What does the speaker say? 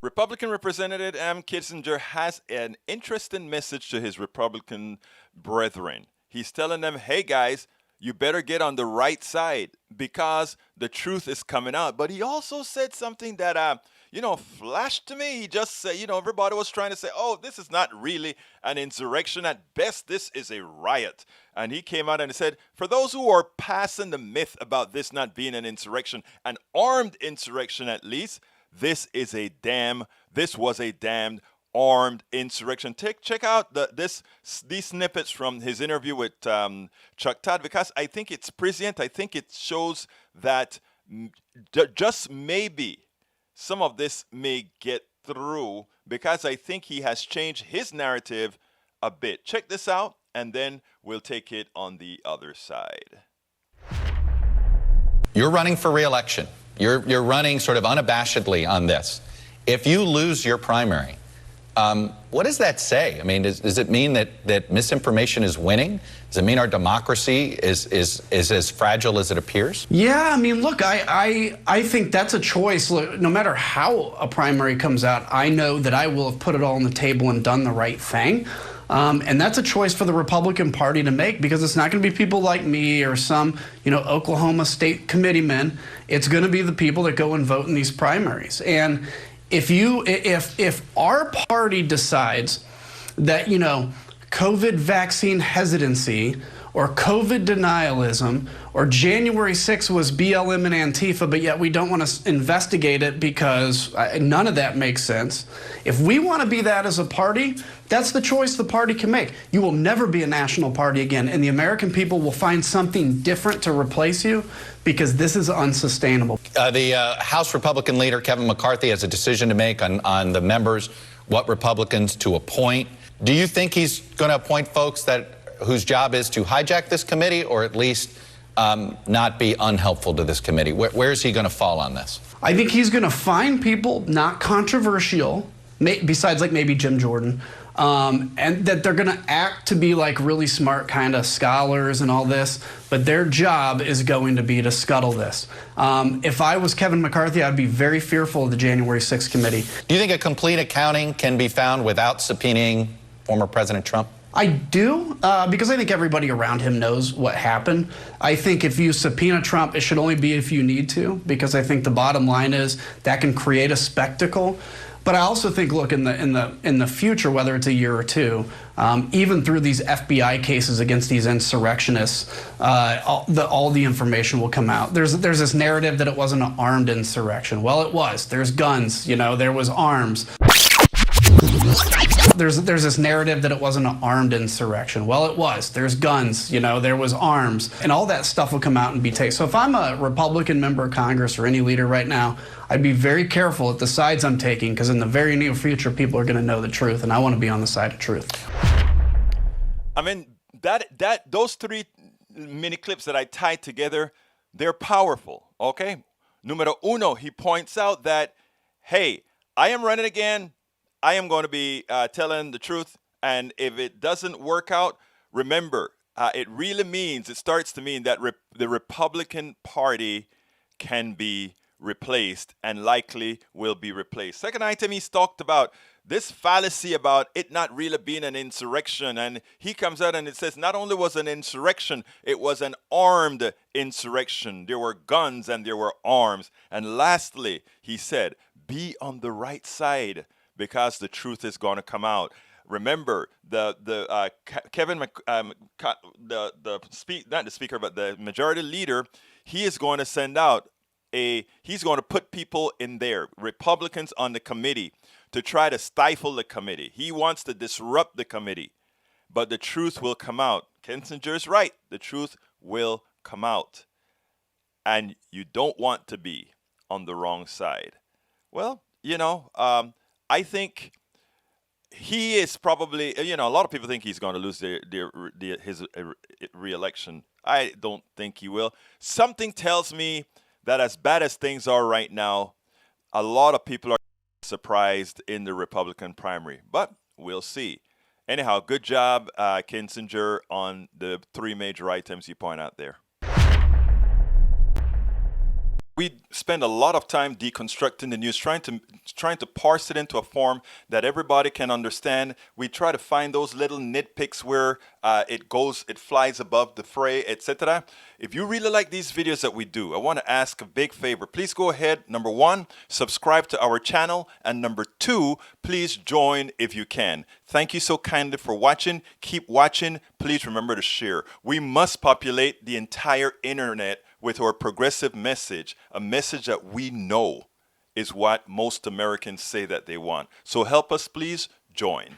Republican Representative Adam Kinzinger has an interesting message to his Republican brethren. He's telling them, hey guys, you better get on the right side because the truth is coming out. But he also said something that, flashed to me. He just said, everybody was trying to say, oh, this is not really an insurrection. At best, this is a riot. And he came out and said, for those who are passing the myth about this not being an insurrection, an armed insurrection at least, this was a damned armed insurrection. Check out these snippets from his interview with Chuck Todd, because I think it's prescient. I think it shows that just maybe some of this may get through, because I think he has changed his narrative a bit. Check this out, and then we'll take it on the other side. You're running for re-election. You're running sort of unabashedly on this. If you lose your primary, what does that say? I mean, does it mean that misinformation is winning? Does it mean our democracy is as fragile as it appears? Yeah, I mean, look, I think that's a choice. Look, no matter how a primary comes out, I know that I will have put it all on the table and done the right thing. And that's a choice for the Republican Party to make, because it's not going to be people like me or some, Oklahoma State committeemen. It's going to be the people that go and vote in these primaries. And if our party decides that, COVID vaccine hesitancy or COVID denialism or January 6th was BLM and Antifa, but yet we don't want to investigate it because none of that makes sense. If we want to be that as a party, that's the choice the party can make. You will never be a national party again, and the American people will find something different to replace you, because this is unsustainable. The House Republican leader, Kevin McCarthy, has a decision to make on the members, what Republicans to appoint. Do you think he's going to appoint folks whose job is to hijack this committee, or at least not be unhelpful to this committee? Where is he going to fall on this? I think he's going to find people not controversial, besides like maybe Jim Jordan, and that they're going to act to be like really smart kind of scholars and all this, but their job is going to be to scuttle this. If I was Kevin McCarthy, I'd be very fearful of the January 6th committee. Do you think a complete accounting can be found without subpoenaing former President Trump? I do, because I think everybody around him knows what happened. I think if you subpoena Trump, it should only be if you need to, because I think the bottom line is that can create a spectacle. But I also think, look, in the future, whether it's a year or two, even through these FBI cases against these insurrectionists, all the information will come out. There's this narrative that it wasn't an armed insurrection. Well, it was. There's guns. There was arms. There's this narrative that it wasn't an armed insurrection. Well, it was. There's guns. There was arms, and all that stuff will come out and be taken. So if I'm a Republican member of Congress or any leader right now, I'd be very careful at the sides I'm taking, because in the very near future, people are going to know the truth, and I want to be on the side of truth. I mean, those three mini clips that I tied together, they're powerful. Okay, numero uno, he points out that, hey, I am running again. I am going to be telling the truth, and if it doesn't work out, remember, it starts to mean that the Republican Party can be replaced, and likely will be replaced. Second item, he's talked about this fallacy about it not really being an insurrection, and he comes out and it says not only was an insurrection, it was an armed insurrection. There were guns and there were arms. And lastly, he said, be on the right side, because the truth is going to come out. Remember, the majority leader, he is going to send out he's going to put people in there, Republicans on the committee, to try to stifle the committee. He wants to disrupt the committee, but the truth will come out. Kinzinger's right. The truth will come out, and you don't want to be on the wrong side. Well, I think he is probably, a lot of people think he's going to lose his re-election. I don't think he will. Something tells me that as bad as things are right now, a lot of people are surprised in the Republican primary. But we'll see. Anyhow, good job, Kinzinger, on the three major items you point out there. We spend a lot of time deconstructing the news, trying to parse it into a form that everybody can understand. We try to find those little nitpicks where it flies above the fray, etc. If you really like these videos that we do, I want to ask a big favor. Please go ahead. Number one, subscribe to our channel, and number two, please join if you can. Thank you so kindly for watching. Keep watching. Please remember to share. We must populate the entire internet with our progressive message, a message that we know is what most Americans say that they want. So help us, please join.